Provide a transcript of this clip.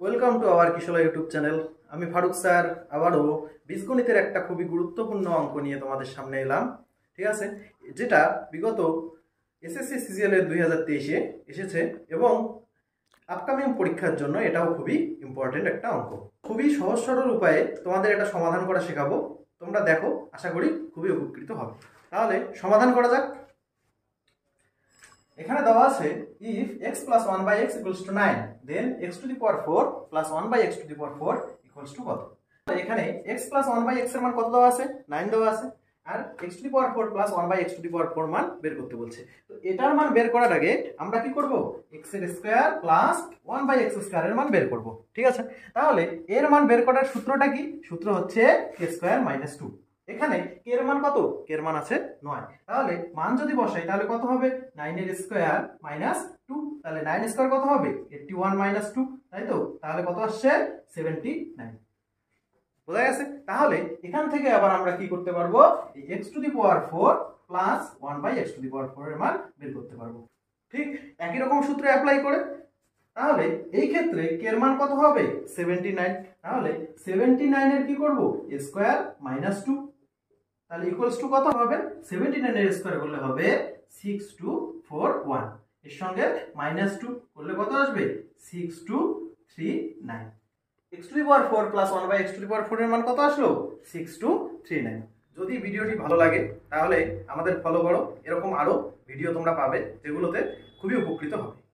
Welcome to our Kishola YouTube channel. আমি Faruk sir আবারও বীজগণিতের একটা খুবই গুরুত্বপূর্ণ অঙ্ক নিয়ে তোমাদের সামনে এলাম। ঠিক আছে, যেটা বিগত এসএসসি সিজিএল এর 2023-এ এসেছে এবং আপকামিং পরীক্ষার জন্য এটাও খুবই ইম্পর্টেন্ট একটা অঙ্ক। খুবই সহজ সরল উপায়ে তোমাদের এটা সমাধান করা শেখাবো। তোমরা দেখো, আশা করি খুবই উপকৃত হবে। তাহলে সমাধান করা যাক। এখানে দেওয়া আছে if x plus 1 by x equals to 9 then x to the power 4 plus 1 by x to the power 4 equals to কত। এখানে x plus 1 by x এর মান কত দেওয়া আছে? 9 দেওয়া আছে, আর x to the power 4 plus 1 by x to the power 4 মান বের করতে বলছে। তো এটার মান বের করার আগে আমরা কি করব? x এর square plus 1 by x square এর মান বের করব। ঠিক আছে, তাহলে এর মান বের করার সূত্রটা কি? সূত্র হচ্ছে k স্কয়ার মাইনাস 2। এখানে কে এর মান কত? কে এর মান আছে 9। তাহলে মান যদি বসাই তাহলে কত হবে? 9 এর স্কয়ার মাইনাস 2। তাহলে 9 স্কয়ার কত হবে? 81 মাইনাস 2, তাই তো? তাহলে কত আসছে? 79। বোঝা গেছে? তাহলে এখান থেকে আবার আমরা কি করতে পারবো? এই x to the power 4 plus 1 by x to the power 4 এর মান বের করতে পারবো। ঠিক একই রকম সূত্র অ্যাপ্লাই করে তাহলে এই ক্ষেত্রে কে এর মান কত হবে? 79। তাহলে 79 এর কি করব? Square minus 2। তাহলে ইকুয়ালস টু কত হবে? 79 এর স্কয়ার করলে হবে 6241, এর সঙ্গে মাইনাস 2 করলে কত আসবে? 6239। x to the power 4 plus 1 by x to the power 4 এর মান কত আসলো? 6239। যদি ভিডিওটি ভালো লাগে তাহলে আমাদের ফলো করো, এরকম আরো ভিডিও তোমরা পাবে যেগুলোতে খুবই উপকৃত হবে।